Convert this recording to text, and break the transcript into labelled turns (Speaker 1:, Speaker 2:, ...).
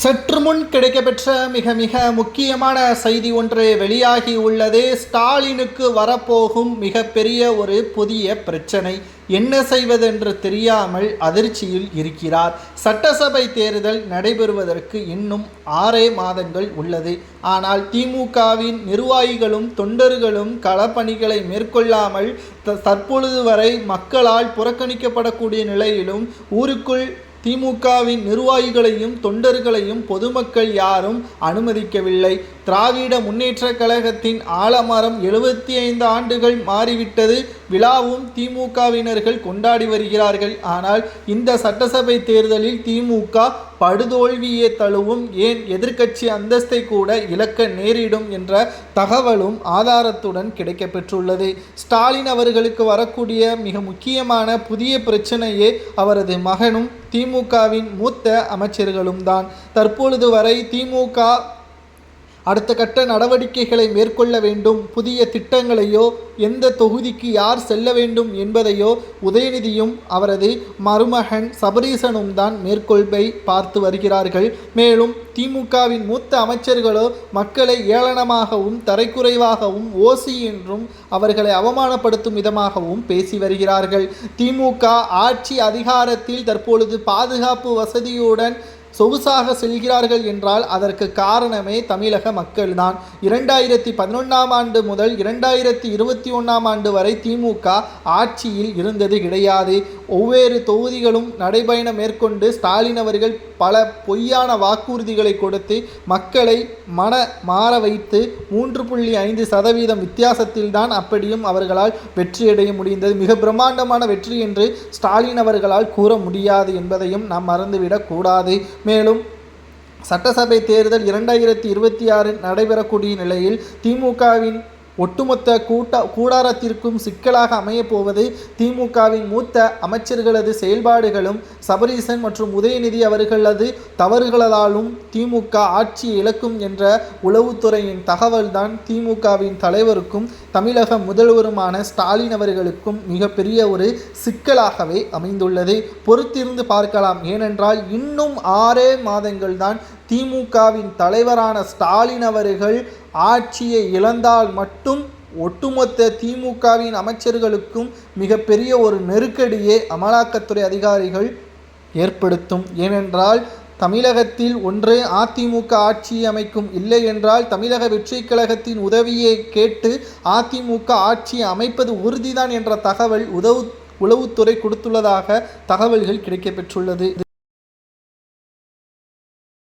Speaker 1: சற்று முன் கிடைக்கப்பெற்ற மிக மிக முக்கியமான செய்தி ஒன்று வெளியாகி உள்ளது. ஸ்டாலினுக்கு வரப்போகும் மிகப்பெரிய ஒரு புதிய பிரச்சனை. என்ன செய்வதென்று தெரியாமல் அதிர்ச்சியில் இருக்கிறார். சட்டசபை தேர்தல் நடைபெறுவதற்கு இன்னும் 6 மாதங்கள் உள்ளது. ஆனால் திமுகவின் நிர்வாகிகளும் தொண்டர்களும் களப்பணிகளை மேற்கொள்ளாமல் தற்பொழுது வரை மக்களால் புறக்கணிக்கப்படக்கூடிய நிலையிலும் ஊருக்குள் திமுகவின் நிர்வாகிகளையும் தொண்டர்களையும் பொதுமக்கள் யாரும் அனுமதிக்கவில்லை. திராவிட முன்னேற்ற கழகத்தின் ஆலமரம் 75 ஆண்டுகள் மாறிவிட்டது. விழாவும் திமுகவினர்கள் கொண்டாடி வருகிறார்கள். ஆனால் இந்த சட்டசபை தேர்தலில் திமுக படுதோல்வியே தழுவும், ஏன் எதிர்க்கட்சி அந்தஸ்தை கூட இழக்க நேரிடும் என்ற தகவலும் ஆதாரத்துடன் கிடைக்கப்பெற்றுள்ளது. ஸ்டாலின் அவர்களுக்கு வரக்கூடிய மிக முக்கியமான புதிய பிரச்சனையே அவரது மகனும் திமுகவின் மூத்த அமைச்சர்களும் தான். தற்பொழுது வரை திமுக அடுத்த கட்ட நடவடிக்கைகளை மேற்கொள்ள வேண்டும், புதிய திட்டங்களையோ எந்த தொகுதிக்கு யார் செல்ல வேண்டும் என்பதையோ உதயநிதியும் அவரது மருமகன் சபரீசனும் தான் மேற்கொள்பை பார்த்து வருகிறார்கள். மேலும் திமுகவின் மூத்த அமைச்சர்களோ மக்களை ஏளனமாகவும் தரைக்குறைவாகவும் ஓசி என்றும் அவர்களை அவமானப்படுத்தும் விதமாகவும் பேசி வருகிறார்கள். திமுக ஆட்சி அதிகாரத்தில் தற்பொழுது பாதுகாப்பு வசதியுடன் சொகுசாக செல்கிறார்கள் என்றால் அதற்கு காரணமே தமிழக மக்கள்தான். 2011ஆம் ஆண்டு முதல் 2021ஆம் ஆண்டு வரை திமுக ஆட்சியில் இருந்தது கிடையாது. ஒவ்வொரு தொகுதிகளும் நடைபயணம் மேற்கொண்டு ஸ்டாலின் அவர்கள் பல பொய்யான வாக்குறுதிகளை கொடுத்து மக்களை மாற வைத்து 3.5% வித்தியாசத்தில்தான் அப்படியும் அவர்களால் வெற்றியடைய முடிந்தது. மிக பிரம்மாண்டமான வெற்றி என்று ஸ்டாலின் அவர்களால் கூற முடியாது என்பதையும் நாம் மறந்துவிடக் கூடாது. மேலும் சட்டசபை தேர்தல் 2026 நடைபெறக்கூடிய நிலையில் திமுகவின் ஒட்டுமொத்த கூடாரத்திற்கும் சிக்கலாக அமையப்போவது திமுகவின் மூத்த அமைச்சர்களது செயல்பாடுகளும் சபரீசன் மற்றும் உதயநிதி அவர்களது தவறுகளாலும் திமுக ஆட்சியை இழக்கும் என்ற உளவுத்துறையின் தகவல்தான் திமுகவின் தலைவருக்கும் தமிழக முதல்வருமான ஸ்டாலின் அவர்களுக்கும் மிகப்பெரிய ஒரு சிக்கலாகவே அமைந்துள்ளது. பொறுத்திருந்து பார்க்கலாம். ஏனென்றால் இன்னும் 6 மாதங்கள் தான் திமுகவின் தலைவரான ஸ்டாலின் அவர்கள் ஆட்சியை இழந்தால் மட்டும் ஒட்டுமொத்த திமுகவின் அமைச்சர்களுக்கும் மிகப்பெரிய ஒரு நெருக்கடியை அமலாக்கத்துறை அதிகாரிகள் ஏற்படுத்தும். ஏனென்றால் தமிழகத்தில் ஒன்று அதிமுக ஆட்சி அமைக்கும், இல்லை என்றால் தமிழக வெற்றி கழகத்தின் உதவியை கேட்டு அதிமுக ஆட்சி அமைப்பது உறுதிதான் என்ற தகவல் உளவுத்துறை கொடுத்துள்ளதாக தகவல்கள் கிடைக்கப்பெற்றுள்ளது.